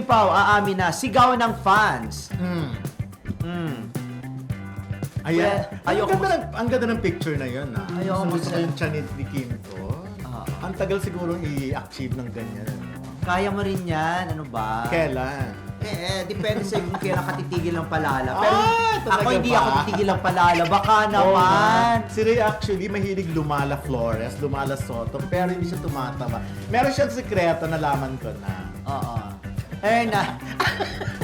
Pao, aamin na, sigaw ng fans. Ayan. Ayoko Ang ganda ng picture na yun, ah. Ayoko Gusto ko yung tiyan ni Kim to. Ang tagal siguro i-achieve ng ganyan. Kaya mo rin yan, ano ba? Kailan? Depende sa kung kailan ka titigil ng palala. Pero talaga ako hindi ba? ako titigil ng palala. Baka naman. Si Ray actually mahilig Lumala Flores, Lumala Soto, pero hindi siya tumatama. Meron siyang sekreto, nalaman ko na. Oo.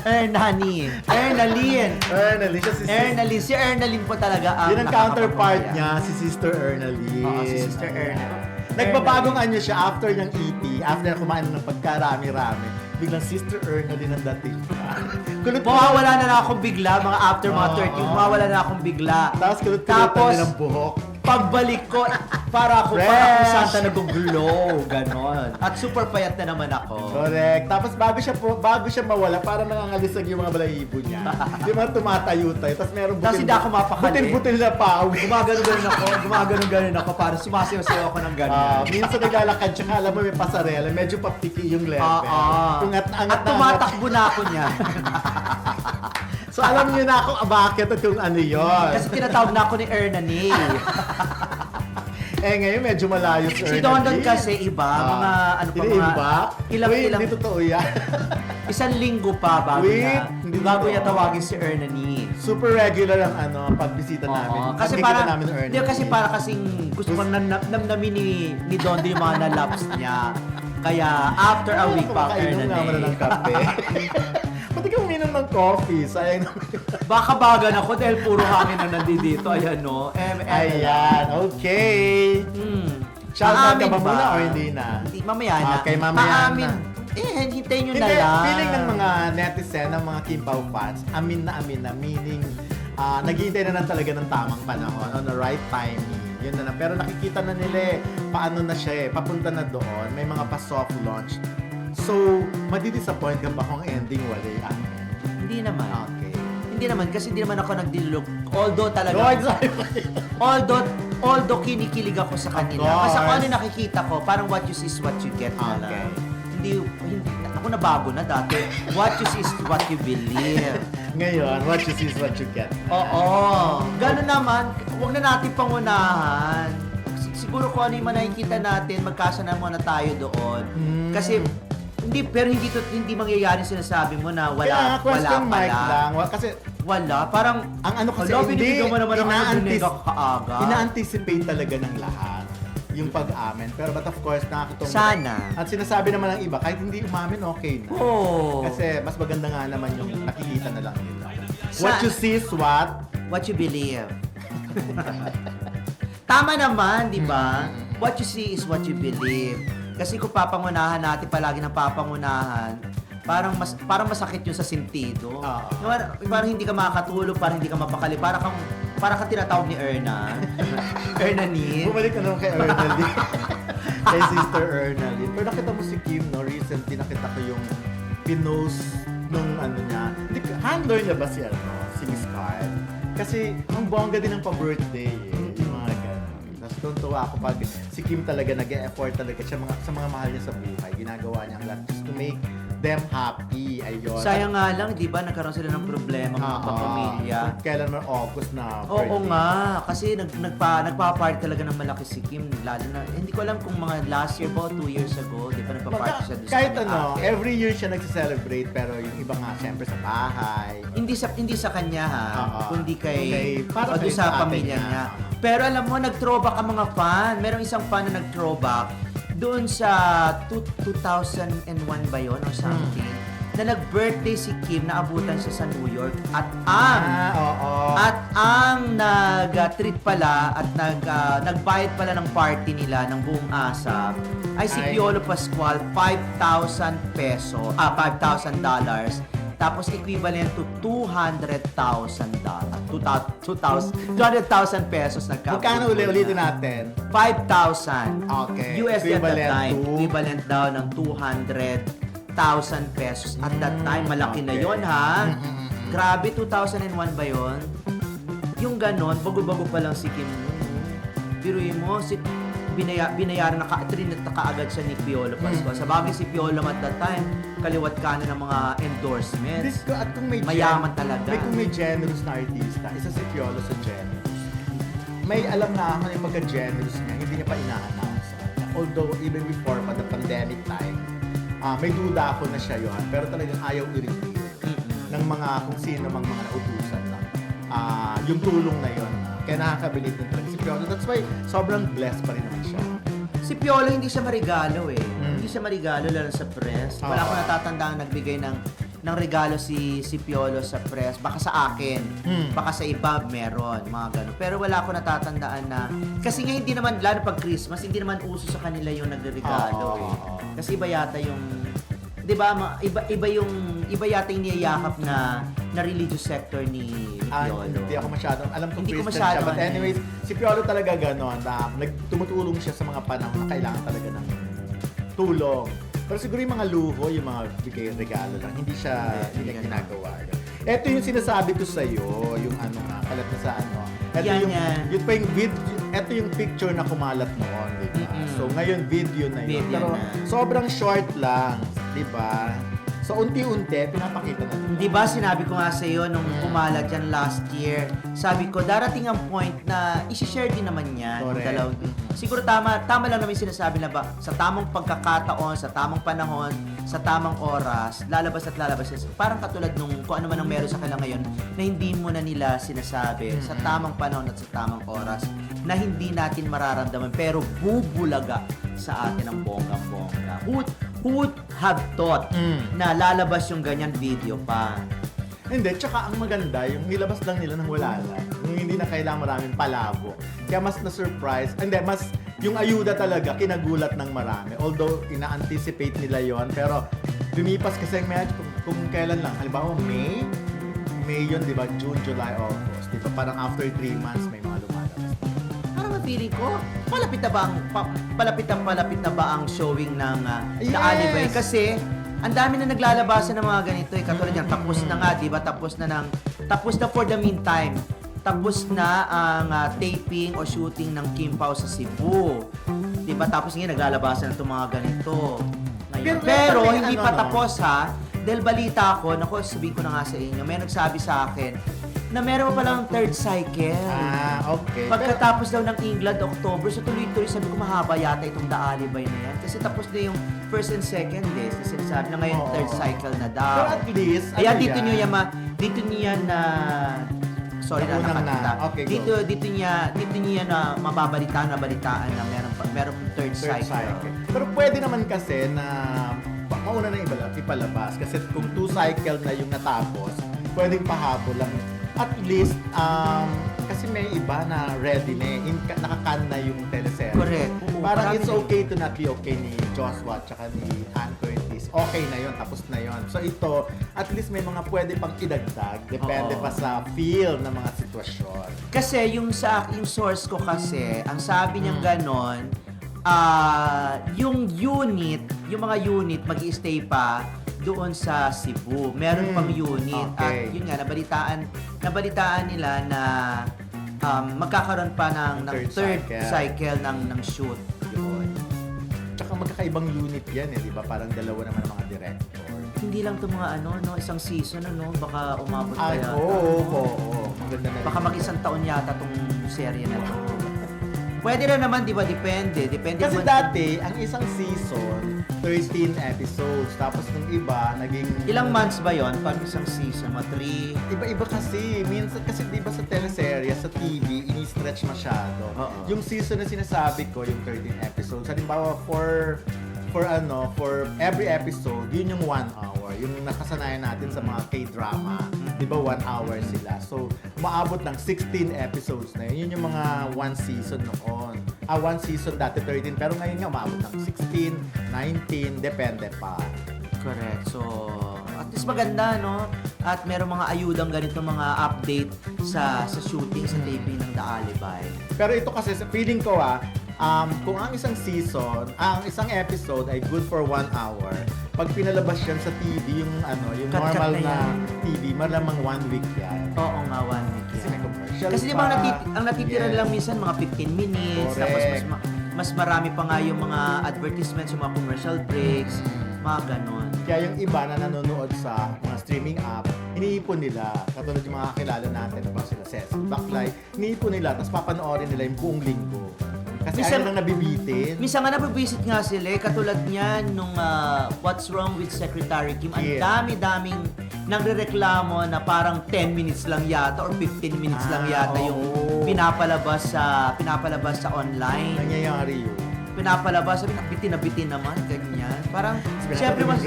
Ernalyn. Si Ernalyn po talaga ang Yun ang counterpart nakakapagpapaya. niya, si Sister Ernalyn. Oo, si Sister Ernalyn. Nagbabagong anyo siya after ng EP, after na kumain ng pagkarami-rami. Biglang Sister Ernalyn ang dating. Mawawala na akong bigla, mga after mga 30, mawawala na akong bigla. Tapos kulot ng buhok. Pagbalik ko, para ako Santa nag-glow, ganon. At super payat na naman ako. Correct. Tapos bago siya mawala, parang nangangalisag yung mga balahibo niya. Yung mga tumatayo-tayo. Tapos meron Tapos hindi ako mapakali. butil na pawis. Gumagano-ganon ako, para sumasayaw ako ng ganyan. Minsan naglalakad siya, kala mo may pasarela, medyo papiki yung level. At tumatakbo na ako niya. So alam niyo na ako bakit at kung ano yun. Kasi tinatawag na ako ni Ernani. Ngayon medyo malayo Si Dondon kasi iba, mga ano pa mga... Hindi totoo yan. Isang linggo pa bago niya tawagin si Ernani. Super regular ang pagbisita namin. Kasi para kasing gusto ko namnamin ni Dondo yung mga nalaps niya. Kaya after a week pa Ernani. Naman ng kape. Pati ka uminom ng coffee, sayang naman. Baka bagan ako dahil puro hangin na nandito. Ayan, no? Ayan, okay. Shoutout ka ba muna o hindi na? Mamaya na. Okay, mamaya na. Hintayin nyo na lang. Feeling ng mga netizen, ng mga Kim Pao fans, amin na, meaning naghihintay na lang talaga ng tamang panahon, on the right timing. Yun na lang. Pero nakikita na nila paano na siya papunta na doon. May mga pa-soft launch. So, madidisappoint ka ba kung ending wala yan? Hindi naman. Okay. Hindi naman, kasi hindi naman ako nagdilulog. Although talaga, although kinikilig ako sa kanila. Kasi kung ano nakikita ko, parang what you see is what you get na lang. Hindi, ako nabago na dati. What you see is what you believe. Ngayon, what you see is what you get. Oo. Gano'n naman, huwag na natin pangunahan. Siguro kung ano yung nakikita natin, magkasa na muna tayo doon. Kasi, hindi mangyayari sinasabi mo na wala question mark pala. lang. Kasi wala, parang ang ano kasi binibigyan mo naman ako ng kaaga. Ina-anticipate talaga ng lahat yung pag-amin. Pero but of course, nakakatulong. Sana. At sinasabi naman ng iba, kahit hindi umamin, okay na. Oo. Kasi mas maganda nga naman yung nakikita na lang nila. What you see is what? What you believe. Tama naman, di ba? What you see is what you believe. Kasi kung papangunahan natin palagi ng papangunahan, parang masakit yun sa sentido. Parang hindi ka makakatulog, parang hindi ka mapakali, parang kang tinatawag ni Erna. Ernani. Bumalik na naman kay Ernalyn. Kay Sister Ernalyn. Pero nakita mo si Kim, no? Recently nakita ko yung pinost nung ano niya. Handler niya ba si Miss Card? Kasi ang bongga din ng pa-birthday yung mga ganun. Tapos tuntua ako pag si Kim talaga nag-e-effort talaga siya sa mga mahal niya sa buhay. Ginagawa niya ang lahat just to make them happy. Ayun. Sayang nga lang, di ba, nagkaroon sila ng problema mga kapamilya. Kailan mo August na birthday. Oo nga, kasi nagpa-party talaga ng malaki si Kim. Lalo na, hindi ko alam kung mga last year ba o 2 years ago, di ba, nagpa-party siya doon kahit sa every year siya nagse-celebrate, pero yung iba nga, siyempre sa bahay. Hindi sa kanya ha, kundi para doon sa pamilya niya. Pero alam mo, nag-throwback ang mga fan. Merong isang fan na nag-throwback doon sa 2001 ba yun or something, na nag-birthday si Kim, naabutan siya sa New York at ang nag-treat pala at nagbayad pala ng party nila ng buong ASAP ay si Piolo Pascual, $5,000. Tapos equivalent to $200,000 pesos nagkabot. Magkano ulitin natin? 5,000. Okay. USD at that time. Equivalent daw ng 200,000 pesos. At that time, malaki na yon ha. Grabe, 2001 ba yon? Yung ganon, bago-bago pa lang si Kim. Biruin mo, binayaran na trinit na kaagad siya ni Piolo Pascual. Sa bagay si Piolo at that time, kaliwat kanan ng mga endorsements. At kung may Mayaman talaga. Kung may generous na artista, isa si Piolo sa generous. May alam na ako yung pagka-generous niya, hindi niya pa ina-announce. Although, even before pa the pandemic time, may duda ako na siya yun, pero talagang ayaw i-reveal ng mga kung sino mang mga nautusan na yung tulong na yun. Kaya nakakabilit din talaga si Piolo. That's why sobrang blessed pa rin naman siya. Si Piolo hindi siya marigalo eh. Hindi siya marigalo lalo sa press. Wala akong natatandaan nagbigay ng regalo si Piolo sa press. Baka sa akin, baka sa iba meron, mga ganun. Pero wala akong natatandaan na, kasi nga hindi naman, lalo pag Christmas, hindi naman uso sa kanila yung nagregalo eh. Kasi iba yata yung, di ba, iba yata yung niyayakap na religious sector ni Piolo. Hindi ako masyadong, alam ko Hindi ko Christian siya. masyado, But anyways, si Piolo talaga gano'n, na tumutulong siya sa mga panahon na kailangan talaga ng tulong. Pero siguro yung mga luho, yung mga bigay regalo lang, hindi niya ginagawa. Ito yung sinasabi ko sa'yo, yung ano nga, kalat na sa ano. Ito yung pa yung video, ito yung picture na kumalat noon, di ba? So ngayon video na yun. Pero sobrang short lang, di ba? So unti-unti, pinapakita na. Di ba sinabi ko nga sa iyo nung kumalat yan last year, sabi ko darating ang point na i-share din naman yan. Siguro tama lang naman yung sinasabi na ba, sa tamang pagkakataon, sa tamang panahon, sa tamang oras, lalabas at lalabas. Parang katulad nung kung ano man ang meron sa kanila ngayon na hindi mo na nila sinasabi sa tamang panahon at sa tamang oras na hindi natin mararamdaman pero bubulaga sa atin ang bonggang-bongga. Who would have thought na lalabas yung ganyan video pa? Hindi, tsaka ang maganda, yung nilabas lang nila nang wala lang. Yung hindi na kailangan maraming palabo. Kaya mas na-surprise, hindi, mas yung ayuda talaga, kinagulat ng marami. Although, ina-anticipate nila yon pero lumipas kasi ang kung kailan lang. Halimbawa, May yun, di ba? June, July, August. Di ba? Parang after 3 months, may mga lumalabas. Parang feeling ko, palapit na ba ang showing ng The Alibay? Kasi, ang dami na naglalabasan ng mga ganito eh. Katulad yan, tapos na nga, di ba? Tapos na for the meantime. Tapos na ang taping o shooting ng Kim Pao sa Cebu. Di ba? Tapos nga, naglalabasan ng itong mga ganito. Ngayon. Pero hindi pa tapos ha. Dahil balita ako, naku, sabihin ko na nga sa inyo, may nagsabi sa akin na meron pa palang third cycle. Okay. Pagkatapos daw ng England, October, so tuloy-tuloy, sabi ko mahaba yata itong The Alibay na yan. Kasi tapos na yung first and second list. Kasi sinasabi na ngayon third cycle na daw. Pero at least, kaya dito nyo yan na sorry na nakakita. Okay, dito niya na mababalitaan na meron third cycle. Pero pwede naman kasi na mauna na ipalabas. Kasi kung 2 cycle na yung natapos, pwedeng pahabol lang. At least, kasi may iba na ready na nakakan na yung teleserye. Correct. Parang it's okay to not be okay ni Joshua at ni Ann Curtis. Okay na yon, tapos na yon. So ito, at least may mga pwede pang idagdag. Depende pa sa feel ng mga sitwasyon. Kasi yung source ko kasi, ang sabi niyang ganon, yung mga unit mag-i-stay pa doon sa Cebu. Meron pang unit. Okay. At yun nga, nabalitaan nila na magkakaroon pa ng third cycle ng shoot. Yun. Tsaka magkakaibang unit yan di ba? Parang dalawa naman ang mga director. Hindi lang to mga isang season, baka umabot pa yata. Oo. Maganda na. Baka mag-isang taon yata tong serye na to. Pwede na naman, di ba? Depende Kasi naman. dati, ang isang season, 13 episodes. Tapos nung iba, naging... Ilang months ba yon pag isang season? 3? Iba-iba kasi. Minsan, kasi di ba sa teleserye, sa TV, ini-stretch masyado. Yung season na sinasabi ko, yung 13 episodes, halimbawa for every episode, yun yung 1 hour. Yung nakasanayan natin sa mga K-drama, di ba 1 hour sila. So, maabot ng 16 episodes na yun. Yun yung mga 1 season noon. 1 season dati 13, pero ngayon nga maabot ng 16, 19, depende pa. Correct. So, at least maganda, no? At merong mga ayudang ganito, mga update sa shooting, sa taping ng The Alibay. Pero ito kasi, sa feeling ko kung ang isang season, ang isang episode ay good for 1 hour, pag pinalabas yan sa TV, yung normal na TV, malamang 1 week yan. Oo nga, 1 week Kasi yan. may commercial Kasi di ba ang natitira lang minsan mga 15 minutes, Correct. tapos mas marami pa nga yung mga advertisements, yung mga commercial breaks, mga ganon. Kaya yung iba na nanonood sa mga streaming app, iniipon nila. Katulad yung mga kakilala natin, ba sila Cecil, Backlight, iniipon nila, tapos papanoorin nila yung buong linggo. Kasi ayaw nang nabibitin. Minsan nga nabibisit nga sila, katulad niyan nung What's Wrong with Secretary Kim. Ang dami-daming nagrereklamo na parang 10 minutes lang yata or 15 minutes lang yata yung pinapalabas sa online. Nangyayari yun. Pinapalabas, sabi nabitin naman, ganyan. Parang, siyempre mas...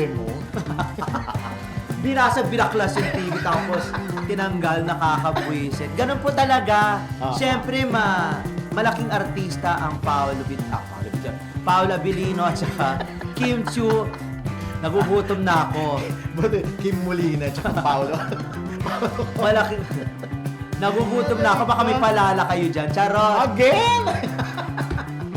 binaklas yung TV tapos tinanggal, nakakabwisit. Ganun po talaga. Siyempre, malaking artista ang Paolo Abilino at saka Kim Chiu. Nagugutom na ako. Kim Molina at Paolo. Malaking... Nagugutom na ako. Baka may palala kayo dyan. Charot! Again!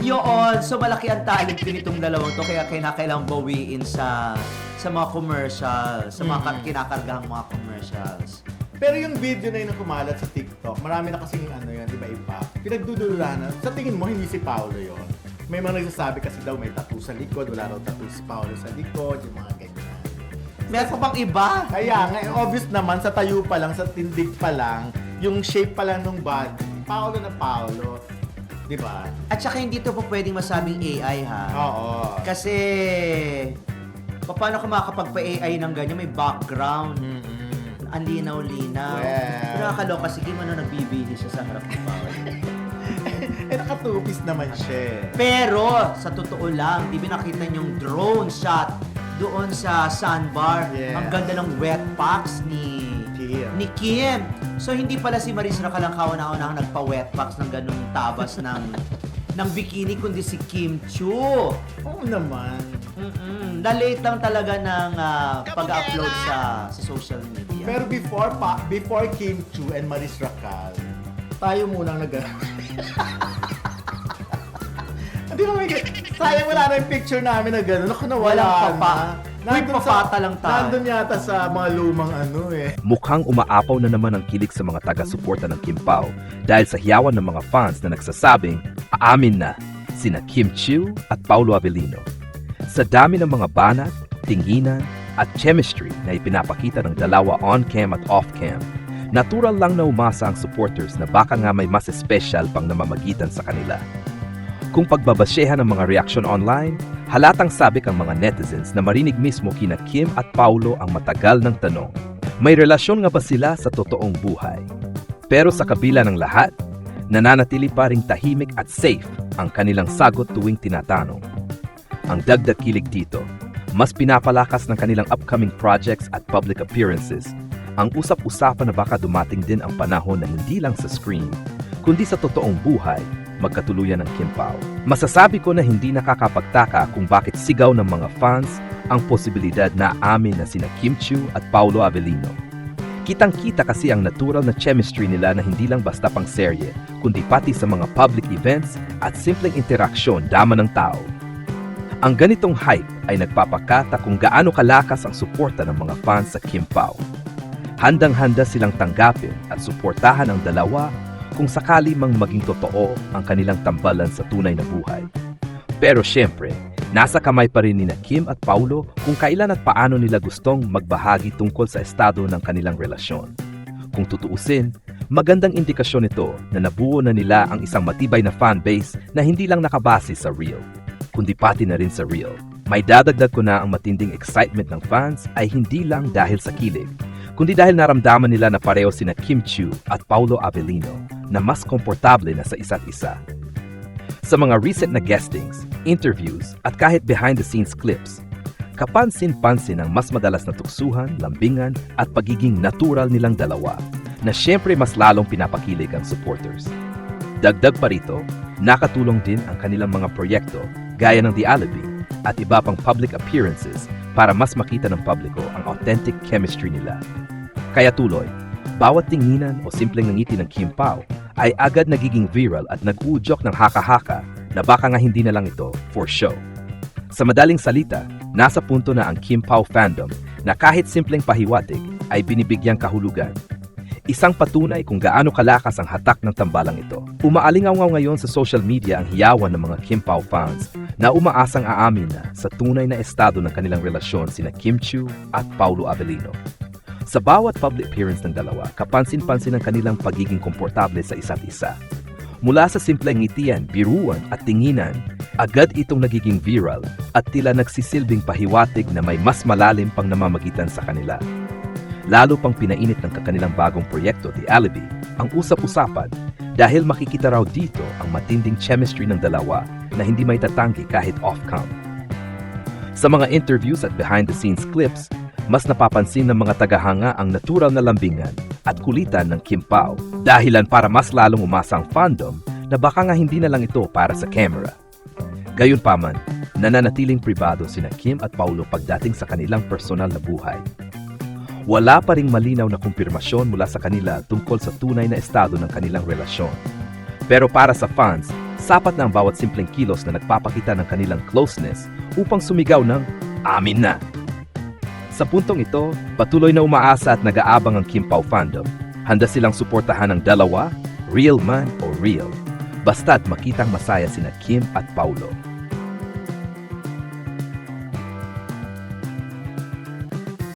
Yun. So, malaki ang talent din itong dalawang to. Kaya kailangang bawiin sa mga commercials. Sa mga kinakargahang mga commercials. Pero yung video na yun na kumalat sa TikTok, marami na kasing yan, di ba iba? Pinagdudulanan. Sa tingin mo, hindi si Paolo yon. May mga nagsasabi kasi daw may tattoo sa likod, wala raw tattoo si Paolo sa likod, yung mga ganyan. Meron pa bang iba? Kaya nga, obvious naman, sa tayo pa lang, sa tindig pa lang, yung shape pa lang ng body, Paolo na Paolo. Di ba? At saka hindi to po pwedeng masabing AI, ha? Oo. Kasi, paano ka makakapagpa-AI ng ganyan? May background. Ang linaw-linaw. Well. Pero nakakaloka, sige mo nagbibihis siya sa harap ng Paolo. Nakatupis naman siya. Pero, sa totoo lang, di ba nakita niyong drone shot doon sa sandbar? Yeah. Ang ganda ng wet packs ni Kim. So, hindi pala si Maris Racal ang kauna-unahang nagpa-wet packs ng ganung tabas ng bikini, kundi si Kim Chiu. Oo naman. Na-late lang talaga ng pag-upload sa social media. Pero before Kim Chiu and Maris Racal, tayo munang Hindi ko sayang wala na yung picture namin na gano'n. Ako nawala na. Uy, papata lang tayo. Nandun yata sa mga lumang Mukhang umaapaw na naman ang kilig sa mga taga-suporta ng Kim Pao dahil sa hiyawan ng mga fans na nagsasabing aamin na sina Kim Chiu at Paolo Abilino. Sa dami ng mga banat, tinginan at chemistry na ipinapakita ng dalawa on-cam at off-cam, natural lang na umasa ang supporters na baka nga may mas espesyal pang namamagitan sa kanila. Kung pagbabasyehan ng mga reaksyon online, halatang sabik ang mga netizens na marinig mismo kina Kim at Paolo ang matagal ng tanong. May relasyon nga ba sila sa totoong buhay? Pero sa kabila ng lahat, nananatili pa ring tahimik at safe ang kanilang sagot tuwing tinatanong. Ang dagdag kilig dito, mas pinapalakas ng kanilang upcoming projects at public appearances ang usap-usapan na baka dumating din ang panahon na hindi lang sa screen, kundi sa totoong buhay, magkatuluyan ng Kim Pao. Masasabi ko na hindi nakakapagtaka kung bakit sigaw ng mga fans ang posibilidad na amin na sina Kim Chiu at Paolo Abilino. Kitang-kita kasi ang natural na chemistry nila na hindi lang basta pang serye, kundi pati sa mga public events at simpleng interaksyon dama ng tao. Ang ganitong hype ay nagpapakata kung gaano kalakas ang suporta ng mga fans sa Kim Pao. Handang-handa silang tanggapin at suportahan ang dalawa kung sakali mang maging totoo ang kanilang tambalan sa tunay na buhay. Pero syempre, nasa kamay pa rin nina Kim at Paolo kung kailan at paano nila gustong magbahagi tungkol sa estado ng kanilang relasyon. Kung tutuusin, magandang indikasyon ito na nabuo na nila ang isang matibay na fanbase na hindi lang nakabase sa real, kundi pati na rin sa real. May dadagdag ko na ang matinding excitement ng fans ay hindi lang dahil sa kilig, kundi dahil naramdaman nila na pareho sina Kim Chiu at Paolo Abilino na mas komportable na sa isa't isa. Sa mga recent na guestings, interviews at kahit behind-the-scenes clips, kapansin-pansin ang mas madalas na tuksuhan, lambingan at pagiging natural nilang dalawa na syempre mas lalong pinapakilig ang supporters. Dagdag pa rito, nakatulong din ang kanilang mga proyekto gaya ng The Alibi at iba pang public appearances para mas makita ng publiko ang authentic chemistry nila. Kaya tuloy, bawat tinginan o simpleng ngiti ng Kim Pao ay agad nagiging viral at nag-uudyok ng haka-haka na baka nga hindi na lang ito for show. Sa madaling salita, nasa punto na ang Kim Pao fandom na kahit simpleng pahiwatig ay binibigyang kahulugan. Isang patunay kung gaano kalakas ang hatak ng tambalang ito. Umaalingaw ngayon sa social media ang hiyawan ng mga Kim Pao fans na umaasang aamin na sa tunay na estado ng kanilang relasyon sina Kim Chiu at Paulo Avellino. Sa bawat public appearance ng dalawa, kapansin-pansin ang kanilang pagiging komportable sa isa't isa. Mula sa simpleng ngitian, biruan at tinginan, agad itong nagiging viral at tila nagsisilbing pahiwatig na may mas malalim pang namamagitan sa kanila. Lalo pang pinainit ng kanilang bagong proyekto, The Alibi, ang usap-usapan dahil makikita raw dito ang matinding chemistry ng dalawa na hindi may tatanggi kahit off-cam. Sa mga interviews at behind-the-scenes clips, mas napapansin ng mga tagahanga ang natural na lambingan at kulitan ng Kim Pao, dahilan para mas lalong umasa ang fandom na baka nga hindi na lang ito para sa camera. Gayunpaman, nananatiling pribado sina Kim at Paulo pagdating sa kanilang personal na buhay. Wala pa ring malinaw na kumpirmasyon mula sa kanila tungkol sa tunay na estado ng kanilang relasyon. Pero para sa fans, sapat na ang bawat simpleng kilos na nagpapakita ng kanilang closeness upang sumigaw ng amin na. Sa puntong ito, patuloy na umaasa at nag-aabang ang Kim Pao fandom. Handa silang suportahan ang dalawa, real man o real. Basta't makitang masaya sina Kim at Paulo.